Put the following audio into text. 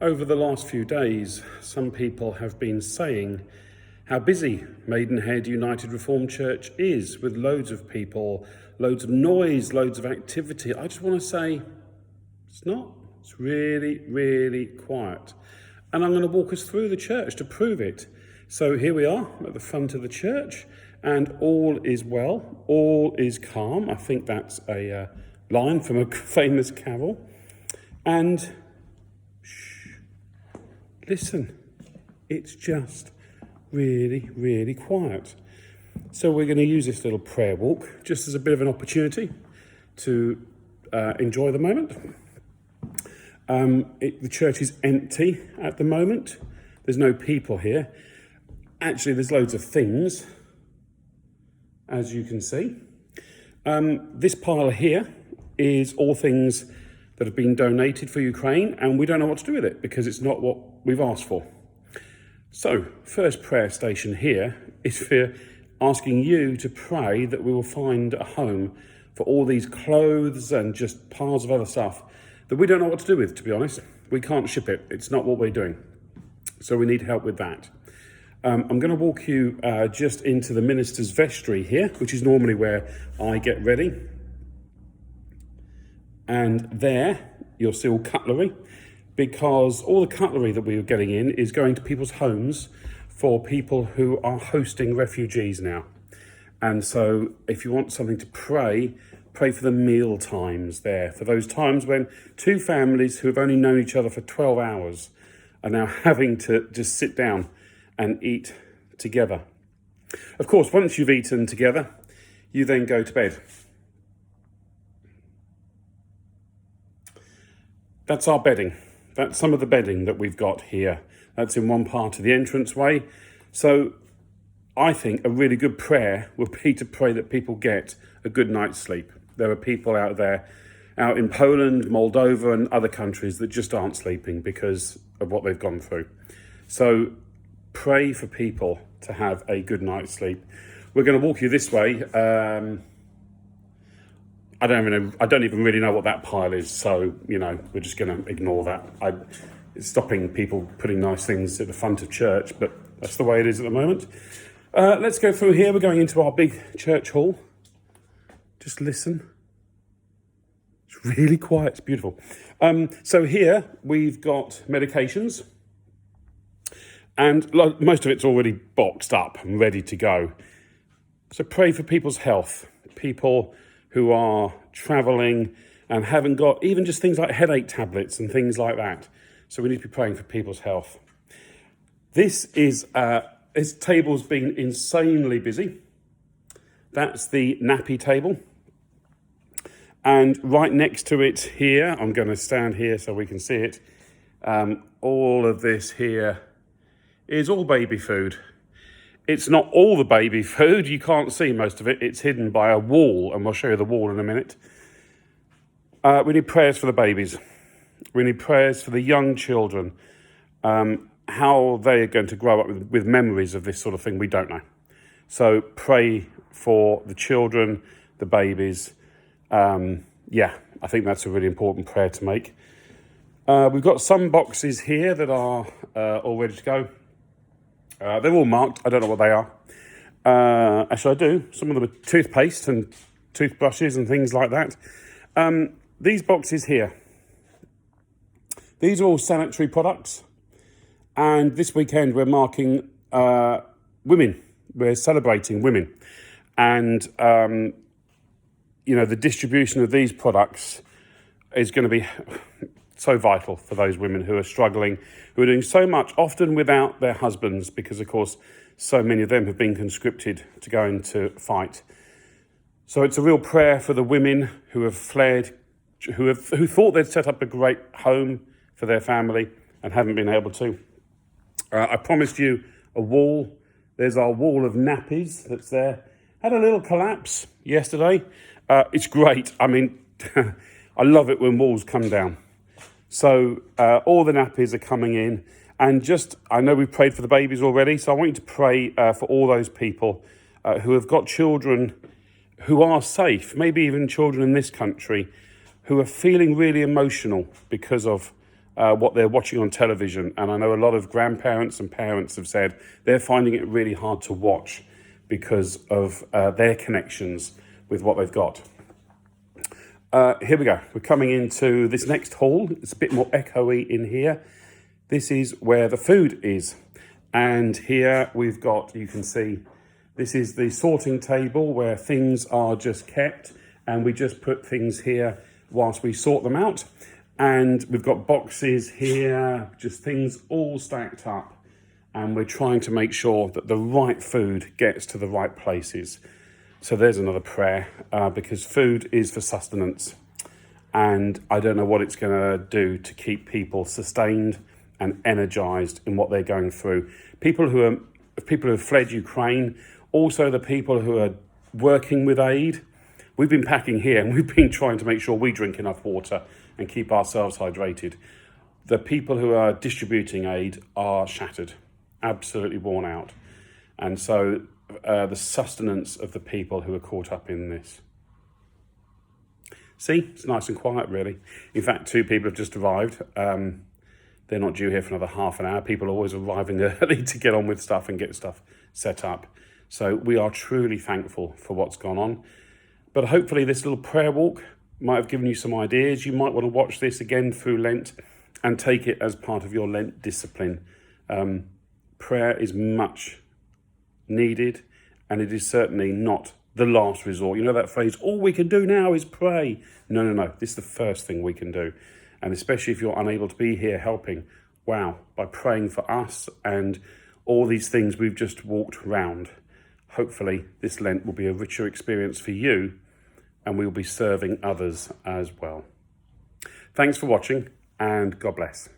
Over the last few days, some people have been saying how busy Maidenhead United Reformed Church is, with loads of people, loads of noise, loads of activity. I just want to say it's not. It's really, really quiet. And I'm going to walk us through the church to prove it. So here we are at the front of the church, and all is well, all is calm. I think that's a line from a famous carol. And listen, it's just really, really quiet. So we're going to use this little prayer walk just as a bit of an opportunity to enjoy the moment. The church is empty at the moment. There's no people here. Actually, there's loads of things, as you can see. This pile here is all things that have been donated for Ukraine, and we don't know what to do with it because it's not what we've asked for. So, first prayer station here is for asking you to pray that we will find a home for all these clothes and just piles of other stuff that we don't know what to do with, to be honest. We can't ship it. It's not what we're doing. So we need help with that. I'm going to walk you just into the minister's vestry here, which is normally where I get ready. And there you'll see all cutlery, because all the cutlery that we are getting in is going to people's homes for people who are hosting refugees now. And so if you want something to pray for the meal times there, for those times when two families who have only known each other for 12 hours are now having to just sit down and eat together. Of course, once you've eaten together, you then go to bed. That's our bedding. That's some of the bedding that we've got here. That's in one part of the entranceway. So I think a really good prayer would be to pray that people get a good night's sleep. There are people out there, out in Poland, Moldova and other countries that just aren't sleeping because of what they've gone through. So pray for people to have a good night's sleep. We're going to walk you this way. I don't even really know what that pile is. So, we're just going to ignore that. It's stopping people putting nice things at the front of church, but that's the way it is at the moment. Let's go through here. We're going into our big church hall. Just listen. It's really quiet. It's beautiful. So here we've got medications, and most of it's already boxed up and ready to go. So pray for people's health, people who are travelling and haven't got even just things like headache tablets and things like that. So we need to be praying for people's health. This table's been insanely busy. That's the nappy table. And right next to it here, I'm going to stand here so we can see it. All of this here is all baby food. It's not all the baby food. You can't see most of it. It's hidden by a wall, and we'll show you the wall in a minute. We need prayers for the babies. We need prayers for the young children. How they are going to grow up with memories of this sort of thing, we don't know. So pray for the children, the babies. I think that's a really important prayer to make. We've got some boxes here that are all ready to go. They're all marked. I don't know what they are. Actually, I do. Some of them are toothpaste and toothbrushes and things like that. These boxes here, these are all sanitary products. And this weekend we're marking women. We're celebrating women. And, the distribution of these products is going to be so vital for those women who are struggling, who are doing so much, often without their husbands, because, of course, so many of them have been conscripted to go into fight. So it's a real prayer for the women who have fled, who thought they'd set up a great home for their family and haven't been able to. I promised you a wall. There's our wall of nappies that's there. Had a little collapse yesterday. It's great. I mean, I love it when walls come down. So all the nappies are coming in. And I know we've prayed for the babies already, so I want you to pray for all those people who have got children who are safe, maybe even children in this country, who are feeling really emotional because of what they're watching on television. And I know a lot of grandparents and parents have said they're finding it really hard to watch because of their connections with what they've got. Here we go. We're coming into this next hall. It's a bit more echoey in here. This is where the food is. And here we've got, you can see, this is the sorting table where things are just kept, and we just put things here whilst we sort them out. And we've got boxes here, just things all stacked up. And we're trying to make sure that the right food gets to the right places. So there's another prayer, because food is for sustenance. And I don't know what it's going to do to keep people sustained and energized in what they're going through. People who have fled Ukraine, also the people who are working with aid. We've been packing here and we've been trying to make sure we drink enough water and keep ourselves hydrated. The people who are distributing aid are shattered, absolutely worn out. And so the sustenance of the people who are caught up in this. See, it's nice and quiet, really. In fact, 2 people have just arrived. They're not due here for another half an hour. People are always arriving early to get on with stuff and get stuff set up. So we are truly thankful for what's gone on. But hopefully this little prayer walk might have given you some ideas. You might want to watch this again through Lent and take it as part of your Lent discipline. Prayer is much needed, and it is certainly not the last resort. You know that phrase, all we can do now is pray. No. This is the first thing we can do. And especially if you're unable to be here helping, wow, by praying for us and all these things we've just walked round, hopefully this Lent will be a richer experience for you, and we'll be serving others as well. Thanks for watching, and God bless.